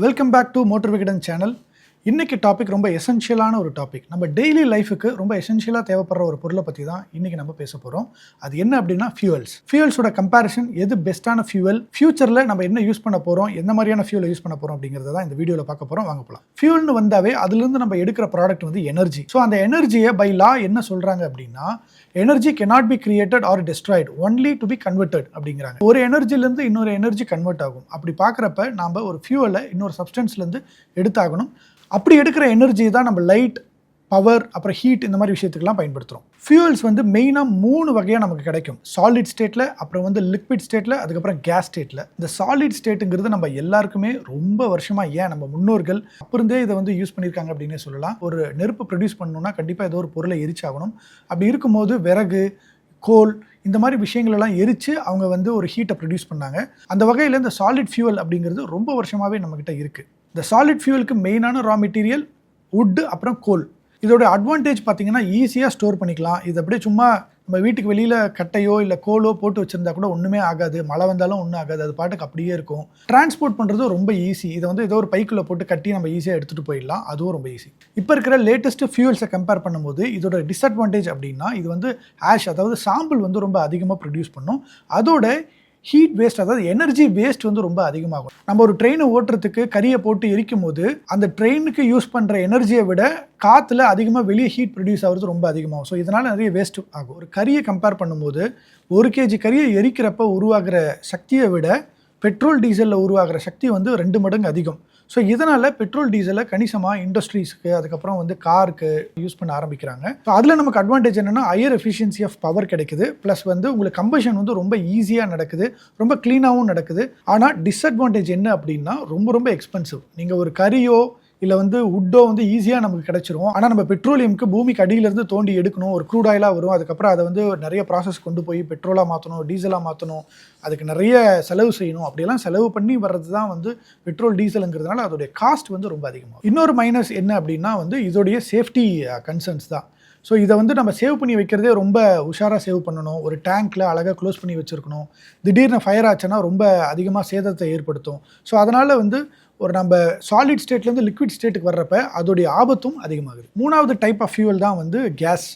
Welcome back to motor Vikatan channel. இன்றைக்கி topic ரொம்ப எசென்ஷியலான ஒரு டாபிக். நம்ம டெய்லி லைஃபுக்கு ரொம்ப எசென்ஷியலாக தேவைப்படுற ஒரு பொருளை பற்றி தான் இன்றைக்கி நம்ம பேச போகிறோம். அது என்ன அப்படின்னா ஃபியூவல்ஸோட கம்பேரிசன், எது பெஸ்ட்டான ஃபியூவல், ஃபியூச்சரில் நம்ம என்ன யூஸ் பண்ண போகிறோம், எந்த மாதிரியான ஃபியூலை யூஸ் பண்ண போகிறோம் அப்படிங்கிறத தான் இந்த வீடியோவில் பார்க்க போகிறோம். வாங்க போகலாம். ஃபியூல்னு வந்தாவே அதுலேருந்து நம்ம எடுக்கிற ப்ராடக்ட் வந்து எனர்ஜி. ஸோ அந்த எனர்ஜியை பை லா என்ன சொல்கிறாங்க அப்படின்னா, energy cannot be created or destroyed, only to be converted அப்படிங்கிறாங்க. ஒரு எனர்ஜிலேருந்து இன்னொரு எனர்ஜி கன்வெர்ட் ஆகும். அப்படி பார்க்குறப்ப நாம் ஒரு ஃபியூவலை இன்னொரு சப்ஸ்டன்ஸ்லேருந்து எடுத்தாகணும். அப்படி எடுக்கிற எனர்ஜி தான் நம்ம லைட், பவர், அப்புறம் ஹீட், இந்த மாதிரி விஷயத்துக்கெல்லாம் பயன்படுத்துகிறோம். ஃபியூவல்ஸ் வந்து மெயினாக 3 வகையாக நமக்கு கிடைக்கும். சாலிட் ஸ்டேட்டில், அப்புறம் வந்து லிக்விட் ஸ்டேட்டில், அதுக்கப்புறம் கேஸ் ஸ்டேட்டில். இந்த சாலிட் ஸ்டேட்டுங்கிறது நம்ம எல்லாருக்குமே ரொம்ப வருஷமாக, ஏன் நம்ம முன்னோர்கள் அப்பிருந்தே இதை வந்து யூஸ் பண்ணியிருக்காங்க அப்படின்னே சொல்லலாம். ஒரு நெருப்பு ப்ரொடியூஸ் பண்ணணும்னா கண்டிப்பாக ஏதோ ஒரு பொருளை எரிச்சாகணும். அப்படி இருக்கும்போது விறகு, கோல், இந்த மாதிரி விஷயங்களெல்லாம் எரித்து அவங்க வந்து ஒரு ஹீட்டை ப்ரொடியூஸ் பண்ணாங்க. அந்த வகையில் இந்த சாலிட் ஃபியூவல் அப்படிங்கிறது ரொம்ப வருஷமாகவே நம்மக்கிட்ட இருக்குது. இந்த சாலிட் ஃபியூவலுக்கு மெயினான ரா மெட்டீரியல் வுட்டு, அப்புறம் கோல். இதோட அட்வான்டேஜ் பார்த்தீங்கன்னா ஈஸியாக ஸ்டோர் பண்ணிக்கலாம். இது அப்படியே சும்மா நம்ம வீட்டுக்கு வெளியில் கட்டையோ இல்லை கோலோ போட்டு வச்சுருந்தா கூட ஒன்றுமே ஆகாது. மழை வந்தாலும் ஒன்றும் ஆகாது. அது பாட்டுக்கு அப்படியே இருக்கும். டிரான்ஸ்போர்ட் பண்ணுறது ரொம்ப ஈஸி. இதை வந்து ஏதோ ஒரு பைக்குள்ளே போட்டு கட்டி நம்ம ஈஸியாக எடுத்துகிட்டு போயிடலாம். அதுவும் ரொம்ப ஈஸி. இப்போ இருக்கிற லேட்டஸ்ட் ஃபியூல்ஸை கம்பேர் பண்ணும்போது இதோட டிஸ்அட்வான்டேஜ் அப்படின்னா, இது வந்து ஆஷ், அதாவது சாம்பல் வந்து ரொம்ப அதிகமாக ப்ரொடியூஸ் பண்ணும். அதோட ஹீட் வேஸ்ட், அதாவது எனர்ஜி வேஸ்ட் வந்து ரொம்ப அதிகமாகும். நம்ம ஒரு ட்ரெயினை ஓட்டுறதுக்கு கரியை போட்டு எரிக்கும் போது அந்த ட்ரெயினுக்கு யூஸ் பண்ணுற எனர்ஜியை விட காற்றுல அதிகமாக வெளியே ஹீட் ப்ரொடியூஸ் ஆகிறது ரொம்ப அதிகமாகும். ஸோ இதனால் நிறைய வேஸ்ட் ஆகும். ஒரு கரியை கம்பேர் பண்ணும்போது 1 kg கரியை எரிக்கிறப்ப உருவாகிற சக்தியை விட பெட்ரோல் டீசலில் உருவாகிற சக்தி வந்து 2 மடங்கு அதிகம். ஸோ இதனால் பெட்ரோல் டீசலை கணிசமாக இண்டஸ்ட்ரீஸ்க்கு, அதுக்கப்புறம் வந்து காருக்கு யூஸ் பண்ண ஆரம்பிக்கிறாங்க. ஸோ அதில் நமக்கு அட்வான்டேஜ் என்னென்னா, ஹையர் எஃபிஷியன்சி ஆஃப் பவர் கிடைக்குது. ப்ளஸ் வந்து உங்களுக்கு கம்பஷன் வந்து ரொம்ப ஈஸியாக நடக்குது, ரொம்ப க்ளீனாகவும் நடக்குது. ஆனால் டிஸ்அட்வான்டேஜ் என்ன அப்படின்னா, ரொம்ப ரொம்ப எக்ஸ்பென்சிவ். நீங்கள் ஒரு கரியோ இல்லை வந்து வுட்டோ வந்து ஈஸியாக நமக்கு கிடைச்சிரும். ஆனால் நம்ம பெட்ரோலியமுக்கு பூமிக்கு அடியிலேருந்து தோண்டி எடுக்கணும். ஒரு க்ரூட் ஆயிலாக வரும். அதுக்கப்புறம் அதை வந்து நிறைய ப்ராசஸ் கொண்டு போய் பெட்ரோலாக மாற்றணும், டீசலாக மாற்றணும். அதுக்கு நிறைய செலவு செய்யணும். அப்படியெல்லாம் செலவு பண்ணி வர்றது தான் வந்து பெட்ரோல் டீசலுங்கிறதுனால அதோடைய காஸ்ட் வந்து ரொம்ப அதிகமாகும். இன்னொரு மைனஸ் என்ன அப்படின்னா வந்து இதோடைய சேஃப்டி கன்சர்ன்ஸ் தான். ஸோ இதை வந்து நம்ம சேவ் பண்ணி வைக்கிறதே ரொம்ப உஷாராக சேவ் பண்ணணும். ஒரு டேங்க்கில் அழகாக க்ளோஸ் பண்ணி வச்சுருக்கணும். திடீர்னு ஃபயர் ஆச்சுன்னா ரொம்ப அதிகமாக சேதத்தை ஏற்படுத்தும். ஸோ அதனால் வந்து ஒரு நம்ம சாலிட் ஸ்டேட்லேருந்து லிக்விட் ஸ்டேட்டுக்கு வர்றப்ப அதோடைய ஆபத்தும் அதிகமாகுது. 3வது டைப் ஆஃப் ஃபியூவல் தான் வந்து கேஸ்.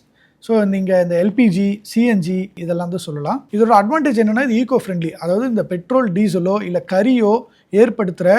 ஸோ நீங்கள் இந்த எல்பிஜி, சிஎன்ஜி இதெல்லாம் தான் சொல்லலாம். இதோட அட்வான்டேஜ் என்னென்னா, இது ஈகோ ஃப்ரெண்ட்லி. அதாவது இந்த பெட்ரோல், டீசலோ இல்லை கரியோ ஏற்படுத்துகிற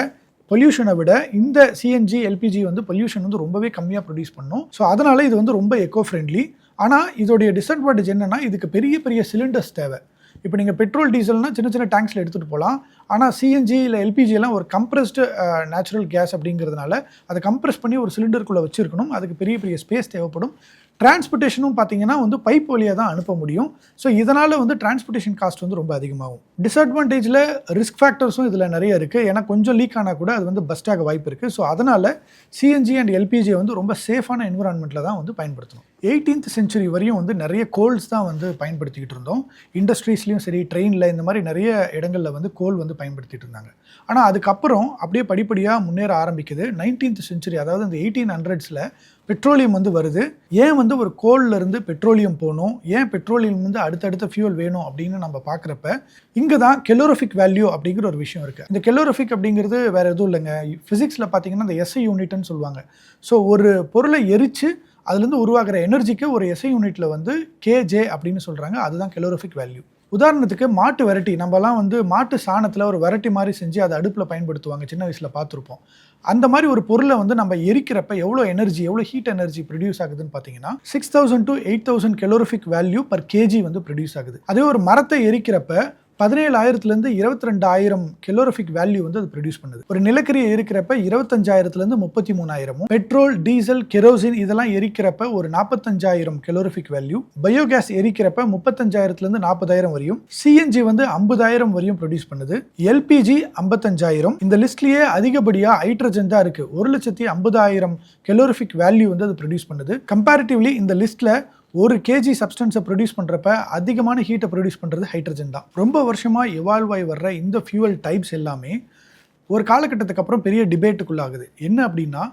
பொல்யூஷனை விட இந்த சிஎன்ஜி, எல்பிஜி வந்து பொல்யூஷன் வந்து ரொம்பவே கம்மியாக ப்ரொடியூஸ் பண்ணும். ஸோ அதனால் இது வந்து ரொம்ப எக்கோ ஃப்ரெண்ட்லி. ஆனால் இதோடைய டிஸ்அட்வான்டேஜ் என்னென்னா, இதுக்கு பெரிய பெரிய சிலிண்டர்ஸ் தேவை. இப்போ நீங்கள் பெட்ரோல், டீசல்னால் சின்ன சின்ன டேங்க்ஸில் எடுத்துகிட்டு போகலாம். ஆனால் சிஎன்ஜி இல்லை எல்பிஜியெல்லாம் ஒரு கம்ப்ரஸ்டு நேச்சுரல் கேஸ் அப்படிங்கிறதுனால அதை கம்ப்ரெஸ் பண்ணி ஒரு சிலிண்டருக்குள்ளே வச்சுருக்கணும். அதுக்கு பெரிய பெரிய ஸ்பேஸ் தேவைப்படும். டிரான்ஸ்போர்ட்டேஷனும் பார்த்தீங்கன்னா வந்து பைப் வழியாக தான் அனுப்ப முடியும். ஸோ இதனால் வந்து டிரான்ஸ்போர்ட்டேஷன் காஸ்ட் வந்து ரொம்ப அதிகமாகும். டிஸ்அட்வான்டேஜில் ரிஸ்க் ஃபேக்டர்ஸும் இதில் நிறைய இருக்குது. ஏன்னா கொஞ்சம் லீக் ஆனால் கூட அது வந்து பஸ்ட் ஆக வாய்ப்பு இருக்குது. ஸோ அதனால் சிஎன்ஜி அண்ட் எல்பிஜியை வந்து ரொம்ப சேஃபான என்விரான்மெண்ட்டில் தான் வந்து பயன்படுத்தணும். 18th century வரையும் வந்து நிறைய கோல்ஸ் தான் வந்து பயன்படுத்திக்கிட்டு இருந்தோம். இண்டஸ்ட்ரீஸ்லையும் சரி, ட்ரெயினில், இந்த மாதிரி நிறைய இடங்களில் வந்து கோல் வந்து பயன்படுத்திகிட்டு இருந்தாங்க. ஆனால் அதுக்கப்புறம் அப்படியே படிப்படியாக முன்னேற ஆரம்பிக்குது. 19th century, அதாவது இந்த 1800s பெட்ரோலியம் வந்து வருது. ஏன் வந்து ஒரு கோல்லேருந்து பெட்ரோலியம் போகணும், ஏன் பெட்ரோலியம் வந்து அடுத்தடுத்த ஃபியூல் வேணும் அப்படின்னு நம்ம பார்க்குறப்ப இங்கே தான் கெலோரிஃபிக் வேல்யூ அப்படிங்கிற ஒரு விஷயம் இருக்குது. இந்த கெலோரிஃபிக் அப்படிங்கிறது வேறு எதுவும் இல்லைங்க. ஃபிசிக்ஸில் பார்த்தீங்கன்னா இந்த எஸ்ஐ யூனிட்னு சொல்லுவாங்க. ஸோ ஒரு பொருளை எரித்து அதுலேருந்து உருவாகிற எனர்ஜிக்கு ஒரு எஸ்ஐ யூனிட்டில் வந்து கேஜே அப்படின்னு சொல்கிறாங்க. அதுதான் கெலோரிஃபிக் வேல்யூ. உதாரணத்துக்கு மாட்டு வெரைட்டி, நம்மலாம் வந்து மாட்டு சாணத்தில் ஒரு வெரைட்டி மாதிரி செஞ்சு அதை அடுப்பில் பயன்படுத்துவாங்க. சின்ன வயசில் பார்த்துருப்போம். அந்த மாதிரி ஒரு பொருளை வந்து நம்ம எரிக்கிறப்ப எவ்வளோ எனர்ஜி, எவ்வளோ ஹீட் எனர்ஜி ப்ரொடியூஸ் ஆகுதுன்னு பார்த்தீங்கன்னா 6000 to 8000 calorific value per KG வந்து ப்ரொடியூஸ் ஆகுது. அதே ஒரு மரத்தை எரிக்கிறப்ப 17,000 22,000 கெலோரிஃபிக் வேல்யூ வந்து அது ப்ரொடியூஸ் பண்ணுது. ஒரு நிலக்கரியை எரிக்கிறப்ப 25,000 33,000. பெட்ரோல், டீசல், கெரோசின் இதெல்லாம் எரிக்கிறப்ப ஒரு 45,000 கெலோரிஃபிக் வேல்யூ. பயோகேஸ் எரிக்கிறப்ப 35,000 40,000 வரையும். சிஎன்ஜி வந்து 50,000 வரையும் ப்ரொடியூஸ் பண்ணுது. எல்பிஜி 55,000. இந்த லிஸ்ட்லயே அதிகப்படியாக ஹைட்ரஜன் தான் இருக்கு. 1,50,000 கெலோரிஃபிக் வேல்யூ வந்து அது ப்ரொடியூஸ் பண்ணுது. கம்பேரிட்டிவ்லி இந்த லிஸ்ட்ல ஒரு கேஜி சப்ஸ்டன்ஸை ப்ரொடியூஸ் பண்ணுறப்ப அதிகமான ஹீட்டை ப்ரொடியூஸ் பண்ணுறது ஹைட்ரஜன் தான். ரொம்ப வருஷமாக எவால்வ் ஆகி வர்ற இந்த ஃபியூவல் டைப்ஸ் எல்லாமே ஒரு காலகட்டத்துக்கு அப்புறம் பெரிய டிபேட்டுக்குள்ளாகுது. என்ன அப்படின்னா,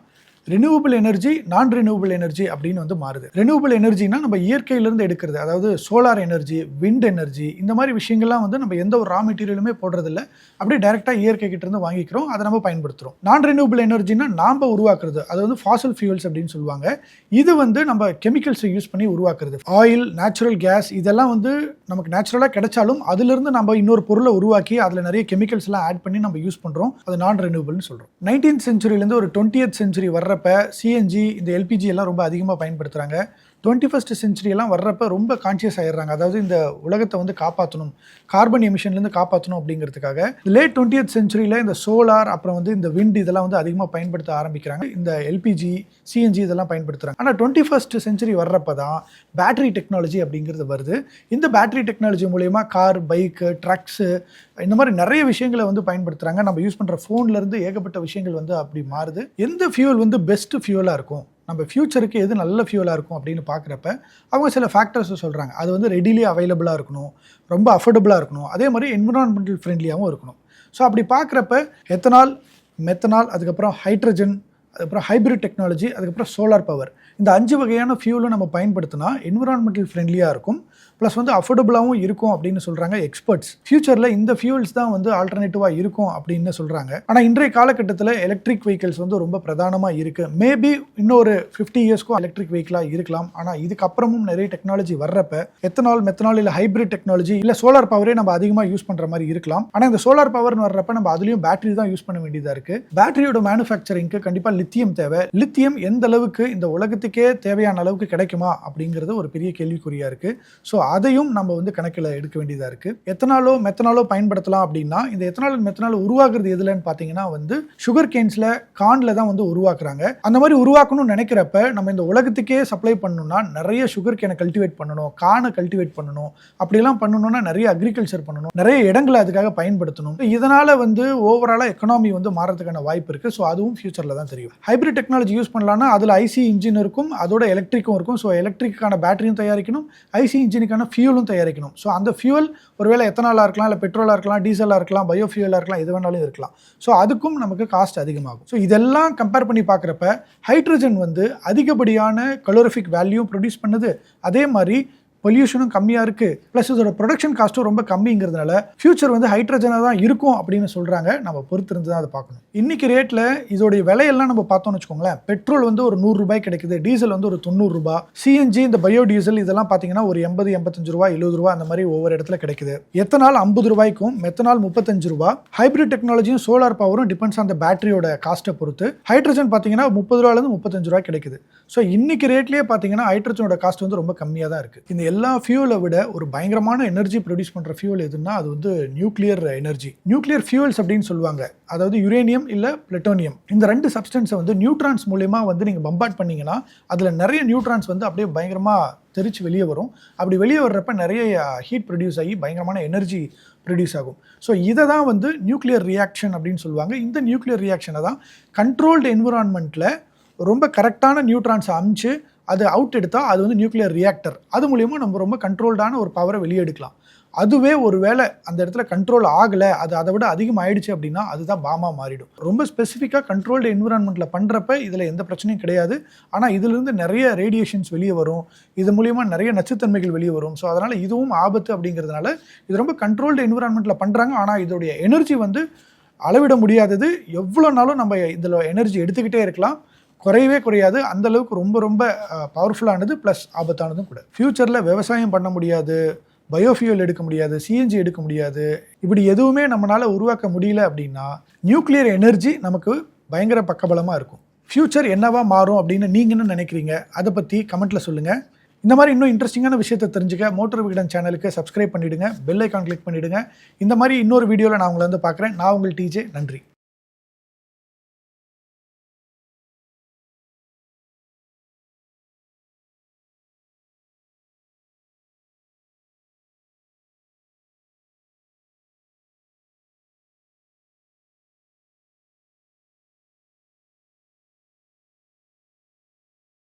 ரினியூவபிள் எனர்ஜி, நான் ரினியூவபிள் எனர்ஜி அப்படின்னு வந்து மாறுது. ரினியூவபிள் எனர்ஜினா நம்ம இயற்கையிலிருந்து எடுக்கிறது, அதாவது சோலார் எனர்ஜி, விண்ட் எனர்ஜி, இந்த மாதிரி விஷயங்கள்லாம் வந்து நம்ம எந்த ஒரு ரா மெட்டீரியலுமே போடுறதில்ல, அப்படியே டைரக்டா இயற்கை கிட்ட இருந்து வாங்கிக்கிறோம், அதை நம்ம பயன்படுத்துறோம். நான் ரினியூவபிள் எனர்ஜினா நாம உருவாக்குறது, அது வந்து ஃபாசில் ஃபியூல்ஸ் அப்படின்னு சொல்லுவாங்க. இது வந்து நம்ம கெமிக்கல்ஸை யூஸ் பண்ணி உருவாக்குறது. ஆயில், நேச்சுரல் கேஸ் இதெல்லாம் வந்து நமக்கு நேச்சுரலா கிடைச்சாலும் அதிலிருந்து நம்ம இன்னொரு பொருளை உருவாக்கி அதில் நிறைய கெமிக்கல்ஸ் எல்லாம் ஆட் பண்ணி நம்ம யூஸ் பண்றோம். அது நான் ரினியூவபிள்னு சொல்றோம். 19th செஞ்சுரியிலேருந்து ஒரு 20th செஞ்சுரி வர்றப்ப சிஎன்ஜி, இந்த எல்பிஜி எல்லாம் ரொம்ப அதிகமாக பயன்படுத்துறாங்க. 21st செஞ்சுரி எல்லாம் வர்றப்ப ரொம்ப கான்சியஸ் ஆயிடுறாங்க. அதாவது இந்த உலகத்தை வந்து காப்பாற்றணும், கார்பன் எமிஷன்லேருந்து காப்பாற்றணும் அப்படிங்கிறதுக்காக லேட் 20th செஞ்சுரியில் இந்த சோலார், அப்புறம் வந்து இந்த விண்ட் இதெல்லாம் வந்து அதிகமாக பயன்படுத்த ஆரம்பிக்கிறாங்க. இந்த எல்பிஜி, சிஎன்ஜி இதெல்லாம் பயன்படுத்துகிறாங்க. ஆனால் 21st செஞ்சுரி வர்றப்ப தான் பேட்டரி டெக்னாலஜி அப்படிங்கிறது வருது. இந்த பேட்டரி டெக்னாலஜி மூலயமா கார், பைக்கு, ட்ரக்ஸு இந்த மாதிரி நிறைய விஷயங்களை வந்து பயன்படுத்துகிறாங்க. நம்ம யூஸ் பண்ணுற ஃபோன்லேருந்து ஏகப்பட்ட விஷயங்கள் வந்து அப்படி மாறுது. எந்த ஃபியூல் வந்து பெஸ்ட் ஃபியூலாக இருக்கும், நம்ம ஃபியூச்சருக்கு எது நல்ல ஃபியூலாக இருக்கும் அப்படின்னு பார்க்குறப்ப அவங்க சில ஃபேக்டர்ஸை சொல்கிறாங்க. அது வந்து ரெடிலி அவைலபிளாக இருக்கணும், ரொம்ப அஃபோர்டபுளாக இருக்கணும், அதே மாதிரி என்விரான்மெண்டல் ஃப்ரெண்ட்லியாகவும் இருக்கணும். ஸோ அப்படி பார்க்குறப்ப எத்தனால், மெத்தனால், அதுக்கப்புறம் ஹைட்ரஜன், அதுக்கப்புறம் ஹைப்ரிட் டெக்னாலஜி, அதுக்கப்புறம் சோலார் பவர், இந்த 5 வகையான ஃபியூலும் நம்ம பயன்படுத்தினா என்விரான்மெண்டல் ஃப்ரெண்ட்லியாக இருக்கும், ப்ளஸ் வந்து அஃபோர்டபுளாகவும் இருக்கும் அப்படின்னு சொல்கிறாங்க எக்ஸ்பர்ட்ஸ். ஃபியூச்சரில் இந்த ஃபியூல்ஸ் தான் வந்து ஆல்டர்னேட்டிவாக இருக்கும் அப்படின்னு சொல்கிறாங்க. ஆனால் இன்றைய காலகட்டத்தில் எலக்ட்ரிக் வெஹிக்கிள்ஸ் வந்து ரொம்ப பிரதானமாக இருக்குது. மேபி இன்னொரு 50 இயர்ஸ்க்கும் எலக்ட்ரிக் வெஹிக்கிளாக இருக்கலாம். ஆனால் இதுக்கப்புறமும் நிறைய டெக்னாலஜி வர்றப்ப எத்தனால், மெத்தனால், இல்லை ஹைப்ரிட் டெக்னாலஜி, இல்லை சோலார் பவரே நம்ம அதிகமாக யூஸ் பண்ணுற மாதிரி இருக்கலாம். ஆனால் இந்த சோலார் பவர்னு வர்றப்ப நம்ம அதுலேயும் பேட்டரி தான் யூஸ் பண்ண வேண்டியதாக இருக்குது. பேட்டரியோட மேனுஃபேக்சரிங்க்கு கண்டிப்பாக லித்தியம் தேவை. லித்தியம் எந்த அளவுக்கு இந்த உலகத்துக்கே தேவையான அளவுக்கு கிடைக்குமா அப்படிங்கிறது ஒரு பெரிய கேள்விக்குறியாக இருக்குது. ஸோ அதையும் நம்ம வந்து கணக்கில் எடுக்க வேண்டியதாக இருக்குது. எத்தனாலோ, மெத்தனாலோ பயன்படுத்தலாம் அப்படின்னா இந்த எத்தனால், மெத்தனால் உருவாக்குறது எதுலன்னு பார்த்தீங்கன்னா வந்து சுகர் கேன்ஸில், கார்னில் தான் வந்து உருவாக்குறாங்க. அந்த மாதிரி உருவாக்கணும்னு நினைக்கிறப்ப நம்ம இந்த உலகத்துக்கே சப்ளை பண்ணணும்னா நிறைய சுகர் கேனை கல்டிவேட் பண்ணணும், கானை கல்டிவேட் பண்ணணும். அப்படிலாம் பண்ணணும்னா நிறைய அக்ரிகல்ச்சர் பண்ணணும், நிறைய இடங்களை அதுக்காக பயன்படுத்தணும். இதனால் வந்து ஓவராலாக எக்கனாமி வந்து மாறதுக்கான வாய்ப்பு இருக்குது. ஸோ அதுவும் ஃபியூச்சரில் தான் தெரியும். ஹைப்ரிட் டெக்னாலஜி யூஸ் பண்ணலாம்னா அதில் ஐசி இன்ஜின் இருக்கும், அதோட எலக்ட்ரிக்கும் இருக்கும். ஸோ எலக்ட்ரிக்கான பேட்டரியும் தயாரிக்கணும், ஐசி இன்ஜினுக்கான ஃபியூலும் தயாரிக்கணும். ஸோ அந்த ஃபியூல் ஒருவேளை எத்தனாலாக இருக்கலாம், இல்லை பெட்ரோலாக இருக்கலாம், டீசலாக இருக்கலாம், பயோ ஃபியூலாக இருக்கலாம், எது வேணாலும் இருக்கலாம். ஸோ அதுக்கும் நமக்கு காஸ்ட் அதிகமாகும். ஸோ இதெல்லாம் கம்பேர் பண்ணி பார்க்குறப்ப ஹைட்ரஜன் வந்து அதிகப்படியான கலோரிஃபிக் வேல்யூ ப்ரொடியூஸ் பண்ணுது, அதே மாதிரி பொல்யூஷனும் கம்மியாக இருக்குது, ப்ளஸ் இதோட ப்ரொடக்ஷன் காஸ்ட்டும் ரொம்ப கம்மிங்கிறதுனால ஃபியூச்சர் வந்து ஹைட்ரஜனாக தான் இருக்கும் அப்படின்னு சொல்கிறாங்க. நம்ம பொறுத்திருந்து தான் அதை பார்க்கணும். இன்றைக்கி ரேட்டில் இதோடைய விலையெல்லாம் நம்ம பார்த்தோம்னு வச்சுக்கோங்களேன், பெட்ரோல் வந்து ஒரு 100 ரூபாய் கிடைக்குது, டீசல் வந்து ஒரு 90 ரூபாய், சிஎன்ஜி, இந்த பயோ டீசல் இதெல்லாம் பார்த்தீங்கன்னா ஒரு 80, 85 ரூபாய், 70 ரூபாய் அந்த மாதிரி ஒவ்வொரு இடத்துல கிடைக்குது. எத்தனால் 50 ரூபாய்க்கும், மெத்தனால் 35 ரூபாய். ஹைப்ரிட் டெக்னாலஜியும் சோலார் பவரும் டிபெண்ட்ஸ் ஆன் த பேட்டரியோட காஸ்ட்டை பொறுத்து. ஹைட்ரஜன் பார்த்தீங்கன்னா 30 ரூபாயிலிருந்து 35 ரூபாய் கிடைக்குது. ஸோ இன்னைக்கு ரேட்லேயே பார்த்தீங்கன்னா ஹைட்ரஜனோட காஸ்ட் வந்து ரொம்ப கம்மியாக தான் இருக்குது. இந்த எல்லா ஃபியூலை விட ஒரு பயங்கரமான எனர்ஜி ப்ரொடியூஸ் பண்ணுற ஃபியூல் எதுன்னா அது வந்து நியூக்ளியர் எனர்ஜி. நியூக்ளியர் ஃபியூல்ஸ் அப்படின்னு சொல்லுவாங்க. அதாவது யுரேனியம் இல்லை பிளட்டோனியம், இந்த 2 சப்ஸ்டன்ஸை வந்து நியூட்ரான்ஸ் மூலமா வந்து நீங்கள் பம்பார்ட் பண்ணீங்கன்னா அதில் நிறைய நியூட்ரான்ஸ் வந்து அப்படியே பயங்கரமாக தெரிச்சு வெளியே வரும். அப்படி வெளியே வர்றப்ப நிறைய ஹீட் ப்ரொடியூஸ் ஆகி பயங்கரமான எனர்ஜி ப்ரொடியூஸ் ஆகும். ஸோ இதை தான் வந்து நியூக்ளியர் ரியாக்ஷன் அப்படின்னு சொல்லுவாங்க. இந்த நியூக்ளியர் ரியாக்ஷனை தான் கண்ட்ரோல்டு என்விரான்மெண்ட்டில் ரொம்ப கரெக்டான நியூட்ரான்ஸை அமிச்சு அது அவுட் எடுத்தால் அது வந்து நியூக்ளியர் ரியாக்டர். அது மூலிமா நம்ம ரொம்ப கண்ட்ரோல்டான ஒரு பவரை வெளியே எடுக்கலாம். அதுவே ஒரு வேளை அந்த இடத்துல கண்ட்ரோல் ஆகலை, அது அதை விட அதிகமாகிடுச்சு அப்படின்னா அதுதான் பாமா மாறிடும். ரொம்ப ஸ்பெசிஃபிக்காக கண்ட்ரோல்டு என்விரான்மெண்ட்டில் பண்ணுறப்ப இதில் எந்த பிரச்சனையும் கிடையாது. ஆனால் இதிலிருந்து நிறைய ரேடியேஷன்ஸ் வெளியே வரும், இது மூலிமா நிறைய நச்சுத்தன்மைகள் வெளியே வரும். ஸோ அதனால் இதுவும் ஆபத்து அப்படிங்கிறதுனால இது ரொம்ப கண்ட்ரோல்டு என்விரான்மெண்ட்டில் பண்ணுறாங்க. ஆனால் இதோடைய எனர்ஜி வந்து அளவிட முடியாதது. எவ்வளோ நாளும் நம்ம இதில் எனர்ஜி எடுத்துக்கிட்டே இருக்கலாம், குறையவே குறையாது. அந்த அளவுக்கு ரொம்ப ரொம்ப பவர்ஃபுல்லானது, ப்ளஸ் ஆபத்தானதும் கூட. ஃபியூச்சரில் விவசாயம் பண்ண முடியாது, பயோஃபியூல் எடுக்க முடியாது, சிஎன்ஜி எடுக்க முடியாது, இப்படி எதுவுமே நம்மளால் உருவாக்க முடியல அப்படின்னா நியூக்ளியர் எனர்ஜி நமக்கு பயங்கர பக்கபலமாக இருக்கும். ஃபியூச்சர் என்னவா மாறும் அப்படின்னு நீங்கள் என்ன நினைக்கிறீங்க, அதை பற்றி கமெண்ட்டில் சொல்லுங்கள். இந்த மாதிரி இன்னும் இன்ட்ரெஸ்டிங்கான விஷயத்தை தெரிஞ்சுக்க மோட்டார் விகடன் சேனலுக்கு சப்ஸ்கிரைப் பண்ணிவிடுங்க, பெல் ஐக்கான் கிளிக் பண்ணிவிடுங்க. இந்த மாதிரி இன்னொரு வீடியோவில் நான் உங்களை வந்து பார்க்குறேன். நான் உங்கள் டிஜே. நன்றி.